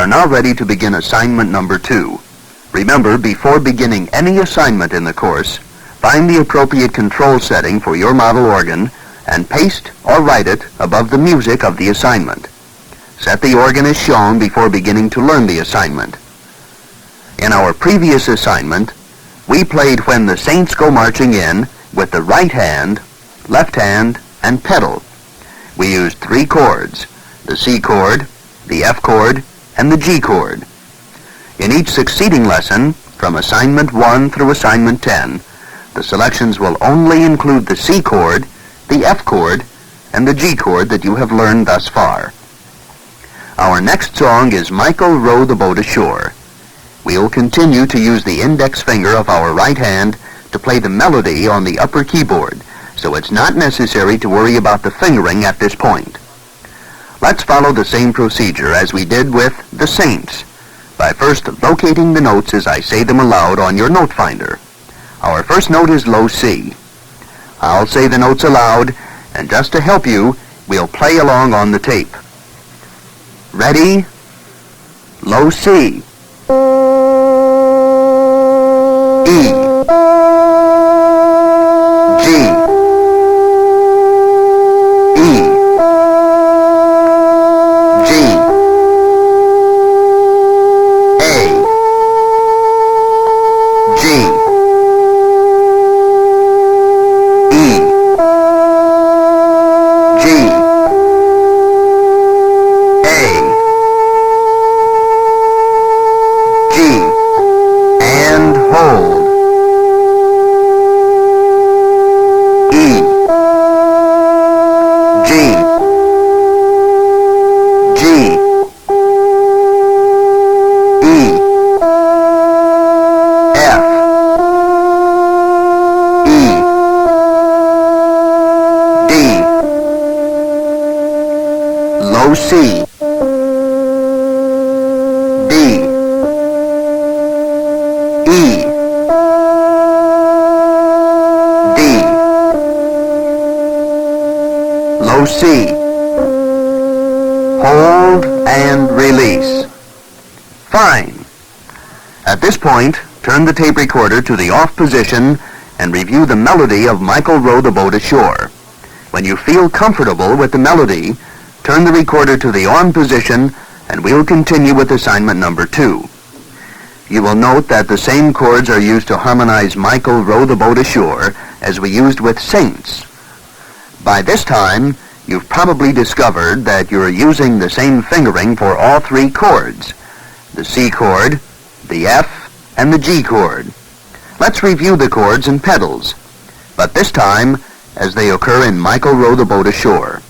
are now ready to begin assignment number 2. Remember, before beginning any assignment in the course, find the appropriate control setting for your model organ and paste or write it above the music of the assignment. Set the organ as shown before beginning to learn the assignment. In our previous assignment, we played When the Saints Go Marching In with the right hand, left hand, and pedal. We used 3 chords, the C chord, the F chord, and the G chord. In each succeeding lesson, from assignment 1 through assignment 10, the selections will only include the C chord, the F chord, and the G chord that you have learned thus far. Our next song is Michael Row the Boat Ashore. We will continue to use the index finger of our right hand to play the melody on the upper keyboard, so it's not necessary to worry about the fingering at this point. Let's follow the same procedure as we did with The Saints, by first locating the notes as I say them aloud on your note finder. Our first note is low C. I'll say the notes aloud, and just to help you, we'll play along on the tape. Ready? Low C. E. G. E. G. A. G. E. G. A. G. And hold. E. G. G. E. F. E. D. Low C. D. E. D. Low C. Hold and release. Fine. At this point, turn the tape recorder to the off position and review the melody of Michael Row the Boat Ashore. When you feel comfortable with the melody, turn the recorder to the on position and we'll continue with assignment number 2. You will note that the same chords are used to harmonize Michael Row the Boat Ashore as we used with Saints. By this time, you've probably discovered that you're using the same fingering for all 3 chords, the C chord, the F, and the G chord. Let's review the chords and pedals, but this time as they occur in Michael Row the Boat Ashore.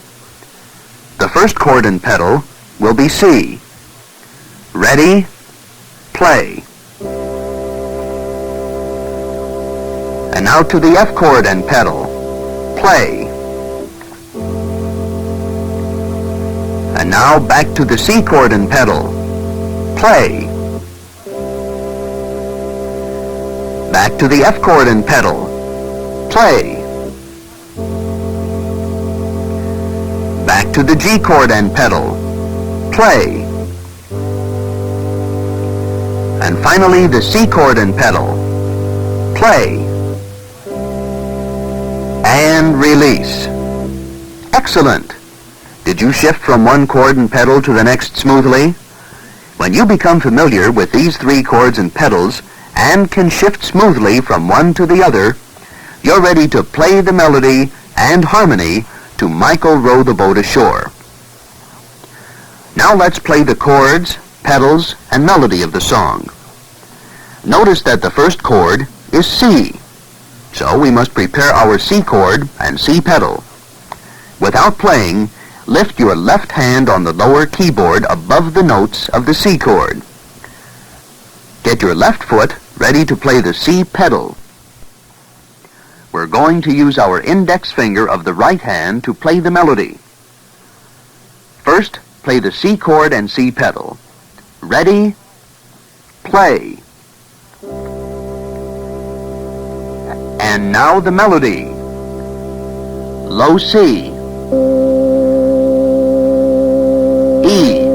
The first chord and pedal will be C. Ready? Play. And now to the F chord and pedal. Play. And now back to the C chord and pedal. Play. Back to the F chord and pedal. Play. Back to the G chord and pedal. Play. And finally the C chord and pedal. Play. And release. Excellent. Did you shift from one chord and pedal to the next smoothly? When you become familiar with these 3 chords and pedals and can shift smoothly from one to the other, you're ready to play the melody and harmony to Michael Row the Boat Ashore. Now let's play the chords, pedals, and melody of the song. Notice that the first chord is C, so we must prepare our C chord and C pedal. Without playing, lift your left hand on the lower keyboard above the notes of the C chord. Get your left foot ready to play the C pedal. We're going to use our index finger of the right hand to play the melody. First, play the C chord and C pedal. Ready? Play. And now the melody. Low C. E.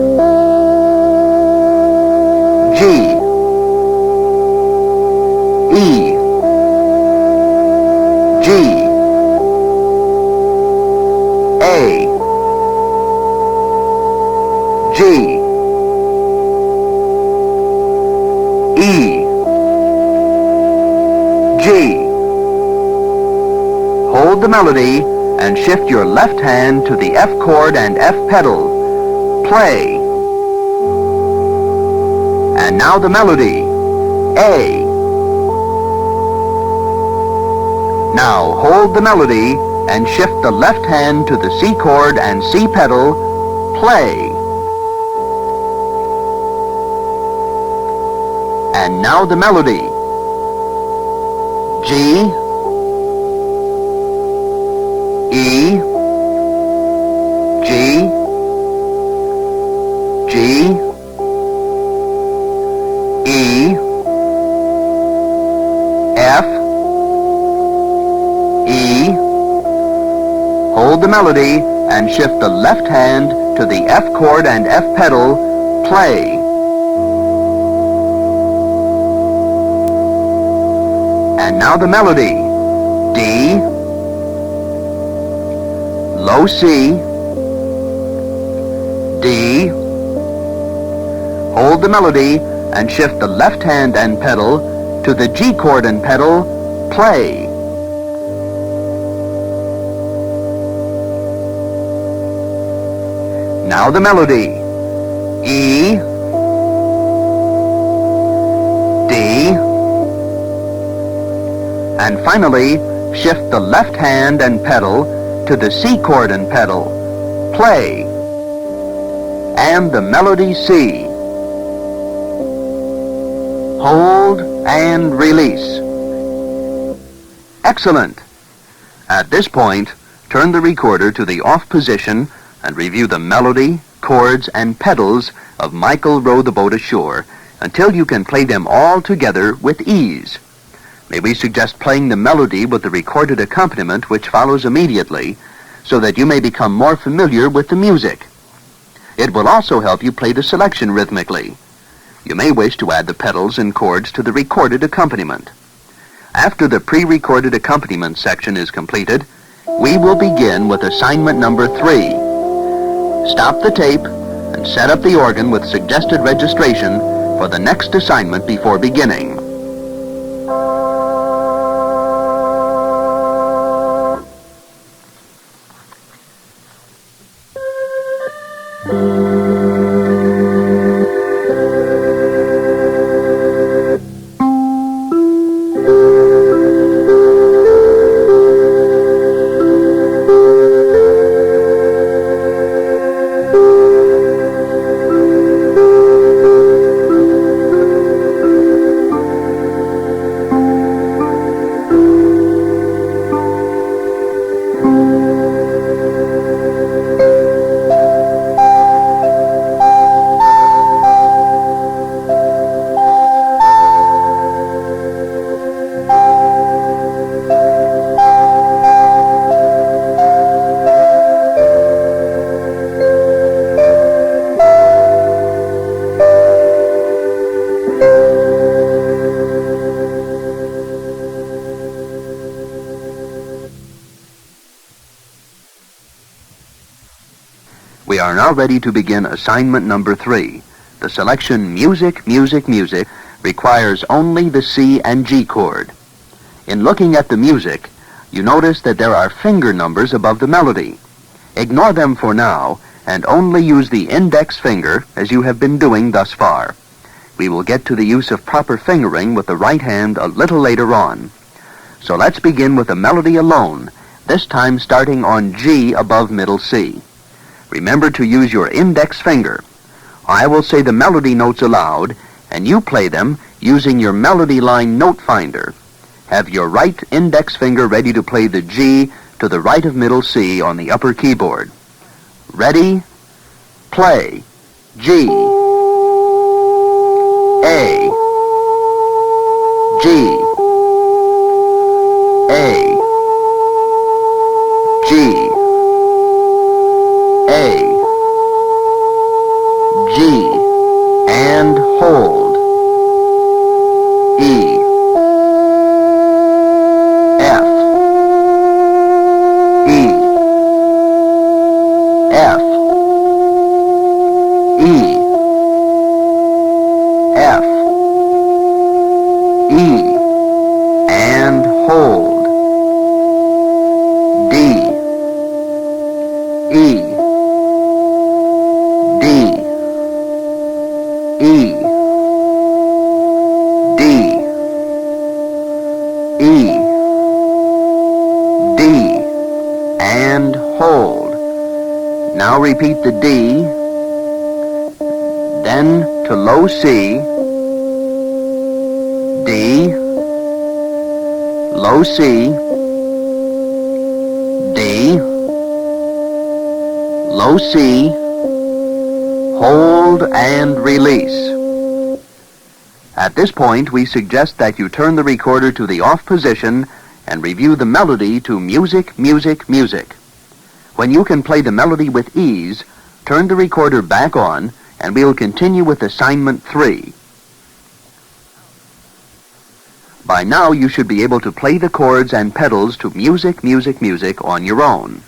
G, E, G. Hold the melody and shift your left hand to the F chord and F pedal. Play. And now the melody. A. Now hold the melody and shift the left hand to the C chord and C pedal. Play. And now the melody. G, E, G, G, E, F, E. Hold the melody and shift the left hand to the F chord and F pedal. Play. And now the melody. D, low C, D. Hold the melody and shift the left hand and pedal to the G chord and pedal. Play. Now the melody. E, D, and finally shift the left hand and pedal to the C chord and pedal. Play. And the melody C. Hold and release. Excellent. At this point, turn the recorder to the off position and review the melody, chords, and pedals of Michael Row the Boat Ashore until you can play them all together with ease. May we suggest playing the melody with the recorded accompaniment which follows immediately so that you may become more familiar with the music. It will also help you play the selection rhythmically. You may wish to add the pedals and chords to the recorded accompaniment. After the pre-recorded accompaniment section is completed, we will begin with assignment number 3. Stop the tape and set up the organ with suggested registration for the next assignment before beginning. We are now ready to begin assignment number 3. The selection Music, Music, Music requires only the C and G chord. In looking at the music, you notice that there are finger numbers above the melody. Ignore them for now and only use the index finger as you have been doing thus far. We will get to the use of proper fingering with the right hand a little later on. So let's begin with the melody alone, this time starting on G above middle C. Remember to use your index finger. I will say the melody notes aloud, and you play them using your melody line note finder. Have your right index finger ready to play the G to the right of middle C on the upper keyboard. Ready? Play. G, A, G, A, G, A, G, and hold. E, F, E, F, E, F, E, and hold. D, E, D, E, D, E, D, and hold. Now repeat the D, then to low C, D, low C, D, low C, hold and release. At this point, we suggest that you turn the recorder to the off position and review the melody to music, music, music. When you can play the melody with ease, turn the recorder back on and we'll continue with assignment 3. By now, you should be able to play the chords and pedals to music, music, music on your own.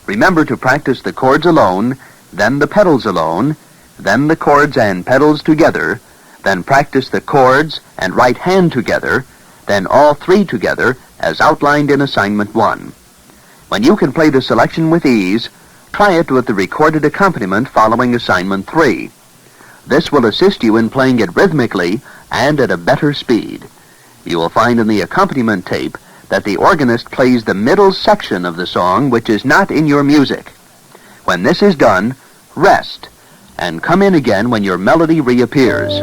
Remember to practice the chords alone, then the pedals alone, then the chords and pedals together, then practice the chords and right hand together, then all three together as outlined in assignment 1. When you can play the selection with ease, try it with the recorded accompaniment following assignment 3. This will assist you in playing it rhythmically and at a better speed. You will find in the accompaniment tape that the organist plays the middle section of the song which is not in your music. When this is done, rest and come in again when your melody reappears.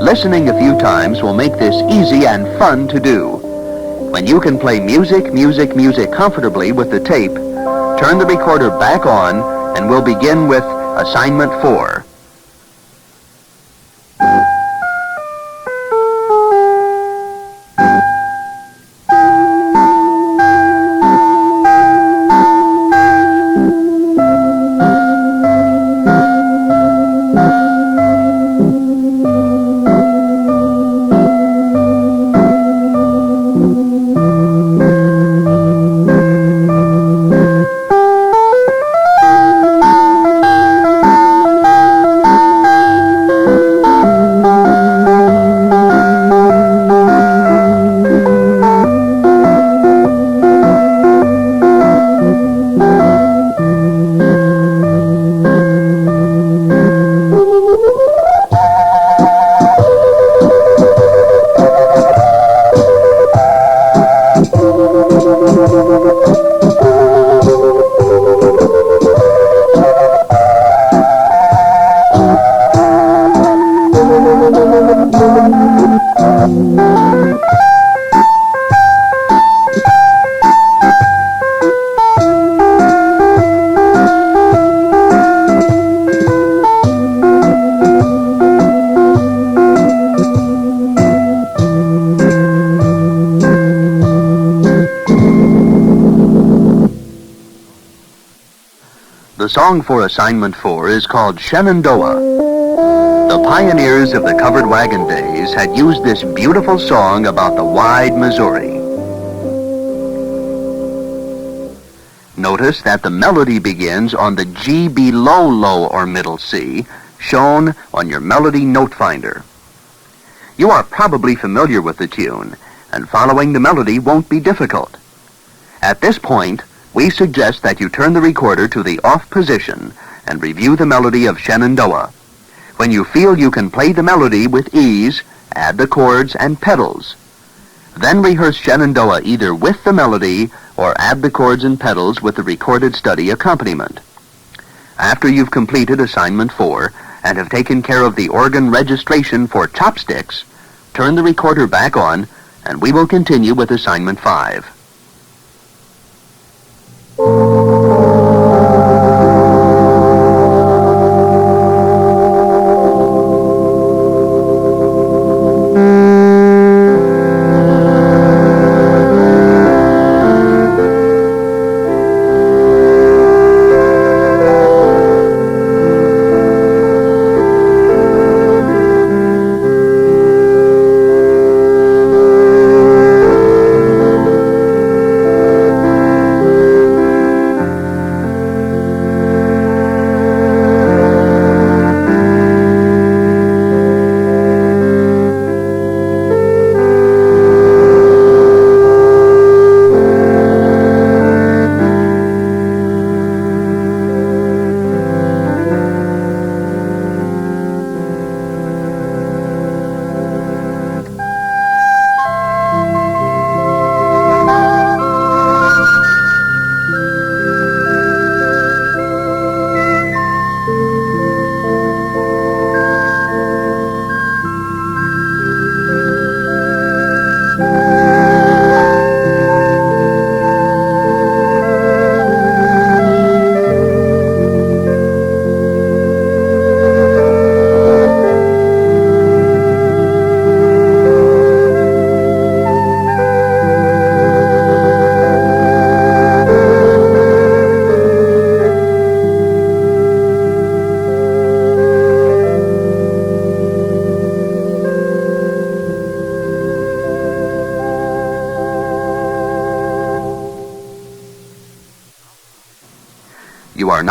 Listening a few times will make this easy and fun to do. When you can play music, music, music comfortably with the tape, turn the recorder back on and we'll begin with assignment 4. The song for assignment 4 is called Shenandoah. The pioneers of the covered wagon days had used this beautiful song about the wide Missouri. Notice that the melody begins on the G below low or middle C, shown on your melody note finder. You are probably familiar with the tune, and following the melody won't be difficult. At this point, we suggest that you turn the recorder to the off position and review the melody of Shenandoah. When you feel you can play the melody with ease, add the chords and pedals. Then rehearse Shenandoah either with the melody or add the chords and pedals with the recorded study accompaniment. After you've completed assignment 4 and have taken care of the organ registration for chopsticks, turn the recorder back on and we will continue with assignment 5.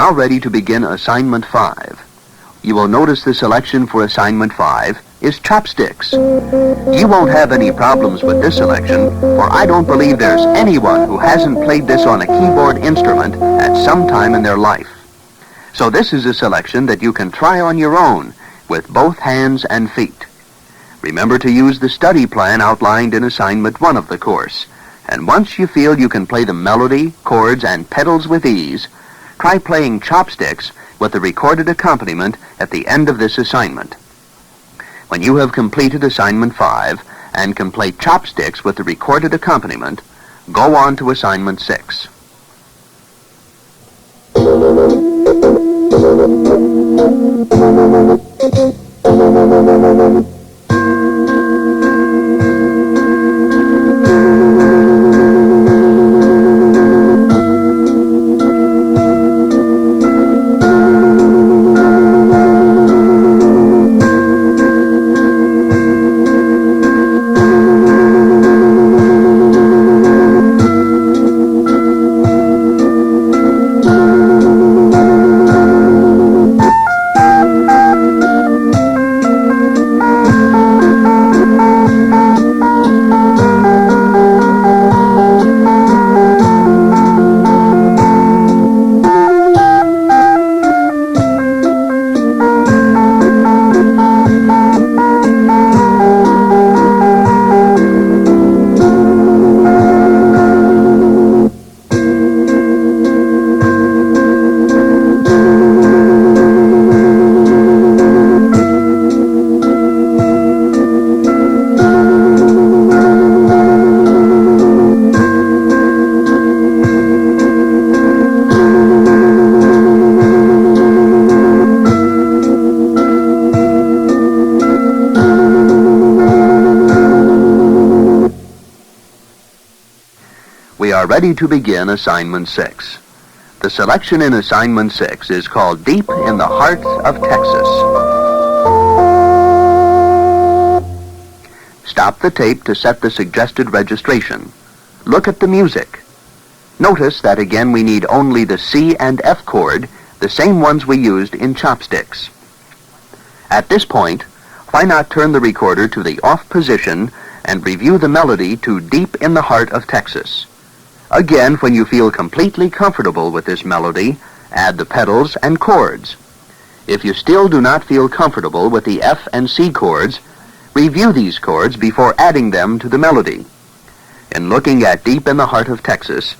now ready to begin Assignment 5. You will notice the selection for Assignment 5 is chopsticks. You won't have any problems with this selection, for I don't believe there's anyone who hasn't played this on a keyboard instrument at some time in their life. So this is a selection that you can try on your own with both hands and feet. Remember to use the study plan outlined in Assignment 1 of the course. And once you feel you can play the melody, chords, and pedals with ease, try playing chopsticks with the recorded accompaniment at the end of this assignment. When you have completed Assignment 5 and can play chopsticks with the recorded accompaniment, go on to Assignment 6. We are ready to begin Assignment 6. The selection in Assignment 6 is called Deep in the Heart of Texas. Stop the tape to set the suggested registration. Look at the music. Notice that again we need only the C and F chord, the same ones we used in chopsticks. At this point, why not turn the recorder to the off position and review the melody to Deep in the Heart of Texas. Again, when you feel completely comfortable with this melody, add the pedals and chords. If you still do not feel comfortable with the F and C chords, review these chords before adding them to the melody. In looking at Deep in the Heart of Texas,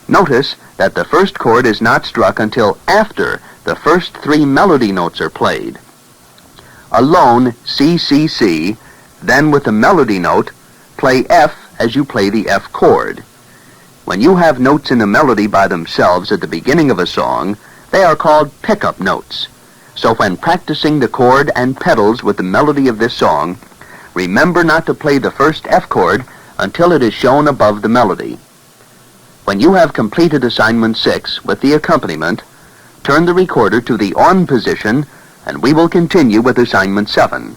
notice that the first chord is not struck until after the first three melody notes are played. Alone, C, C, C, then with the melody note, play F as you play the F chord. When you have notes in the melody by themselves at the beginning of a song, they are called pickup notes. So when practicing the chord and pedals with the melody of this song, remember not to play the first F chord until it is shown above the melody. When you have completed Assignment 6 with the accompaniment, turn the recorder to the on position and we will continue with Assignment 7.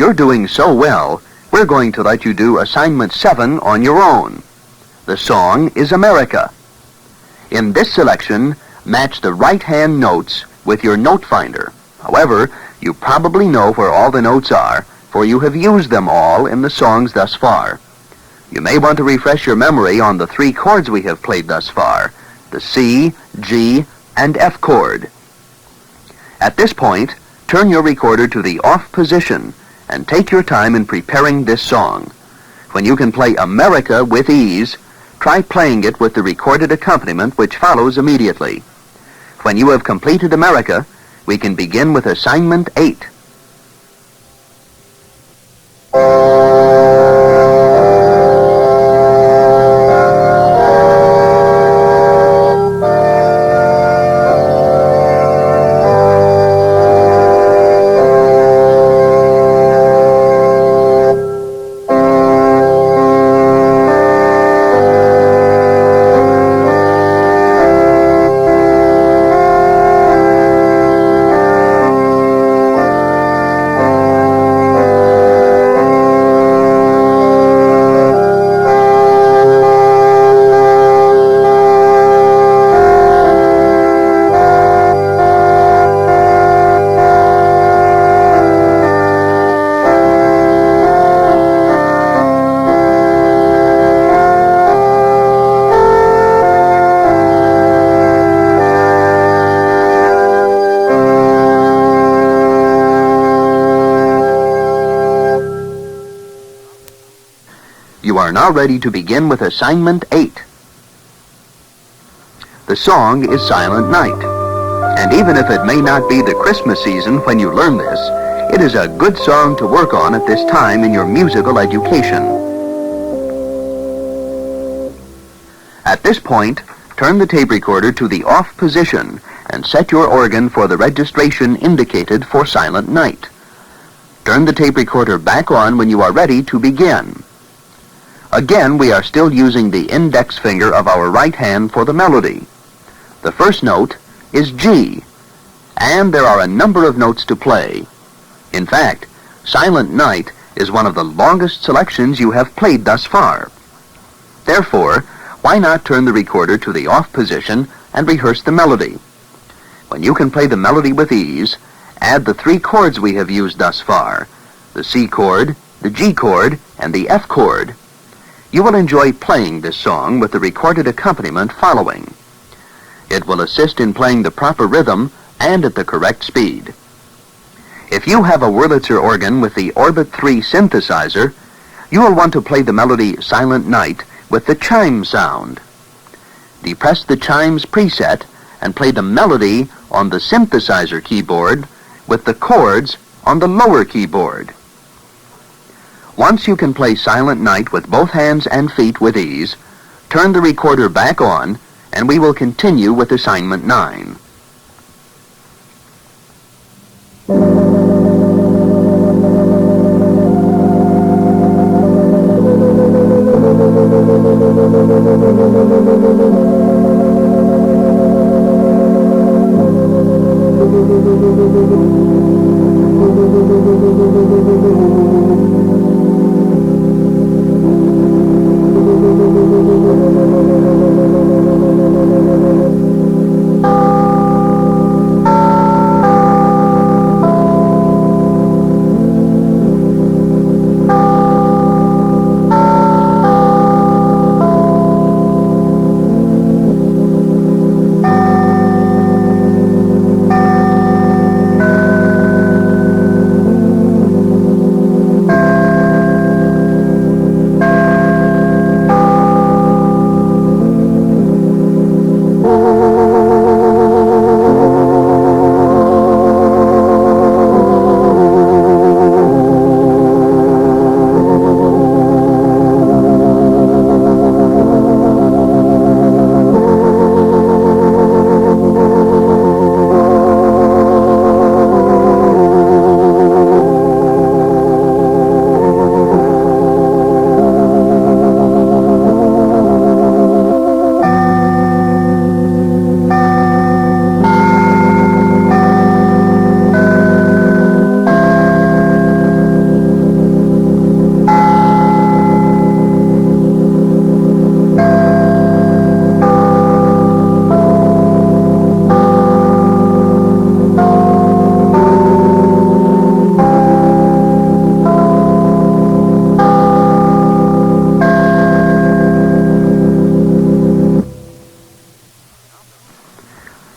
You're doing so well, we're going to let you do Assignment 7 on your own. The song is America. In this selection, match the right-hand notes with your note finder. However, you probably know where all the notes are, for you have used them all in the songs thus far. You may want to refresh your memory on the 3 chords we have played thus far, the C, G, and F chord. At this point, turn your recorder to the off position and take your time in preparing this song. When you can play America with ease, try playing it with the recorded accompaniment which follows immediately. When you have completed America, we can begin with assignment 8. You are now ready to begin with assignment 8. The song is Silent Night, and even if it may not be the Christmas season when you learn this, it is a good song to work on at this time in your musical education. At this point, turn the tape recorder to the off position and set your organ for the registration indicated for Silent Night. Turn the tape recorder back on when you are ready to begin. Again, we are still using the index finger of our right hand for the melody. The first note is G, and there are a number of notes to play. In fact, Silent Night is one of the longest selections you have played thus far. Therefore, why not turn the recorder to the off position and rehearse the melody? When you can play the melody with ease, add the 3 chords we have used thus far, the C chord, the G chord, and the F chord. You will enjoy playing this song with the recorded accompaniment following. It will assist in playing the proper rhythm and at the correct speed. If you have a Wurlitzer organ with the Orbit 3 synthesizer, you will want to play the melody Silent Night with the chime sound. Depress the chimes preset and play the melody on the synthesizer keyboard with the chords on the lower keyboard. Once you can play Silent Night with both hands and feet with ease, turn the recorder back on and we will continue with assignment 9.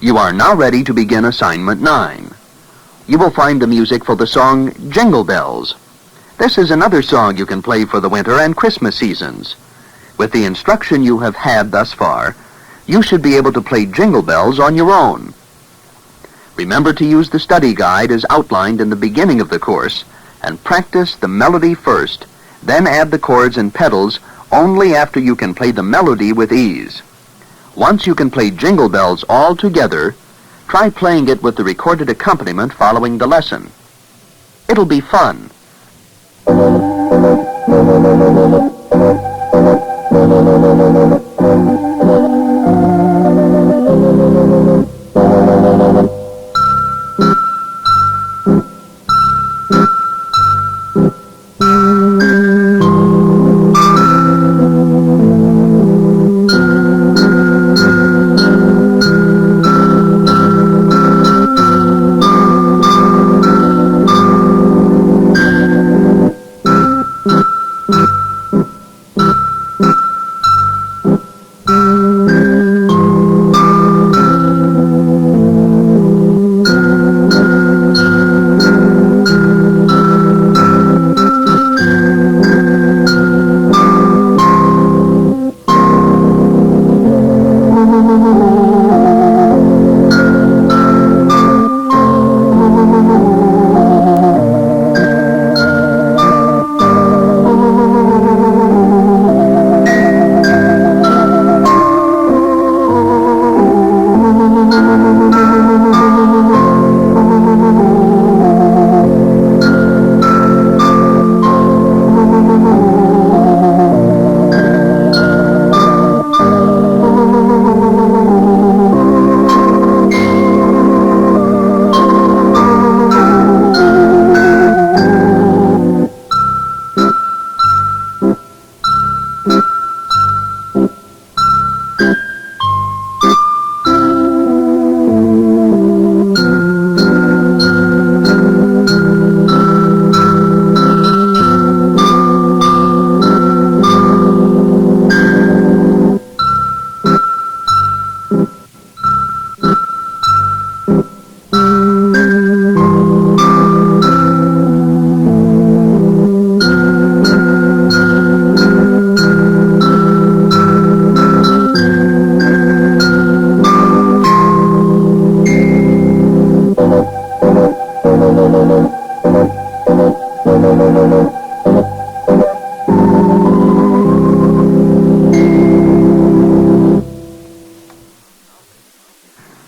You are now ready to begin assignment 9. You will find the music for the song Jingle Bells. This is another song you can play for the winter and Christmas seasons. With the instruction you have had thus far, you should be able to play Jingle Bells on your own. Remember to use the study guide as outlined in the beginning of the course and practice the melody first, then add the chords and pedals only after you can play the melody with ease. Once you can play Jingle Bells all together, try playing it with the recorded accompaniment following the lesson. It'll be fun.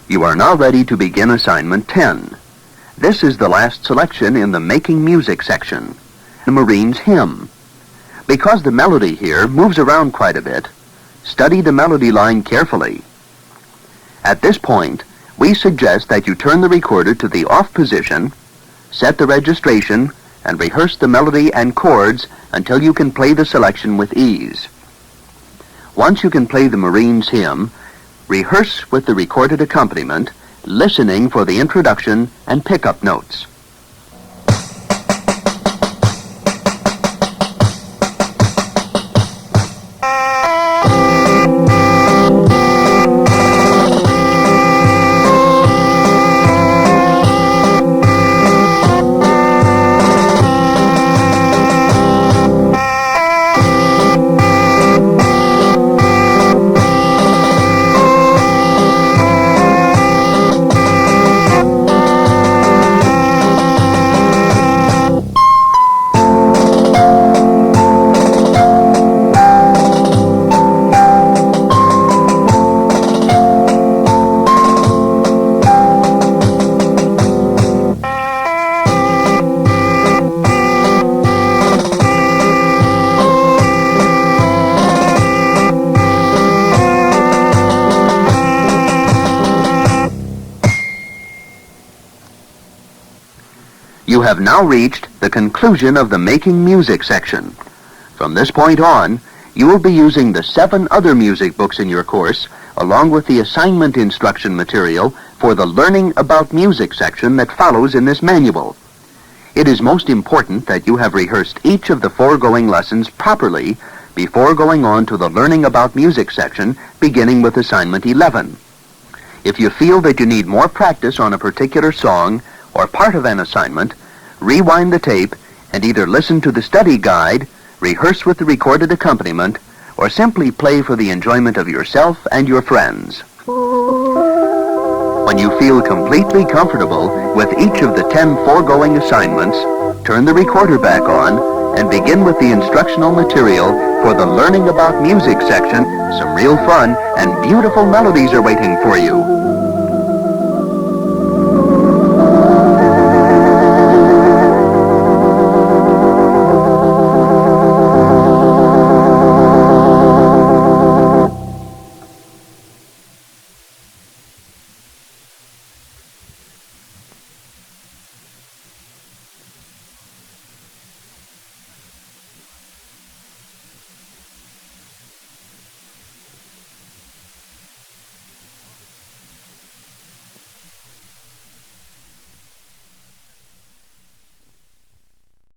You are now ready to begin assignment 10. This is the last selection in the Making Music section, the Marine's Hymn. Because the melody here moves around quite a bit, study the melody line carefully. At this point, we suggest that you turn the recorder to the off position, set the registration, and rehearse the melody and chords until you can play the selection with ease. Once you can play the Marine's Hymn, rehearse with the recorded accompaniment, listening for the introduction and pickup notes. You have now reached the conclusion of the Making Music section. From this point on, you will be using the 7 other music books in your course, along with the assignment instruction material for the Learning About Music section that follows in this manual. It is most important that you have rehearsed each of the foregoing lessons properly before going on to the Learning About Music section, beginning with assignment 11. If you feel that you need more practice on a particular song or part of an assignment, rewind the tape and either listen to the study guide, rehearse with the recorded accompaniment, or simply play for the enjoyment of yourself and your friends. When you feel completely comfortable with each of the 10 foregoing assignments, turn the recorder back on and begin with the instructional material for the Learning About Music section. Some real fun and beautiful melodies are waiting for you.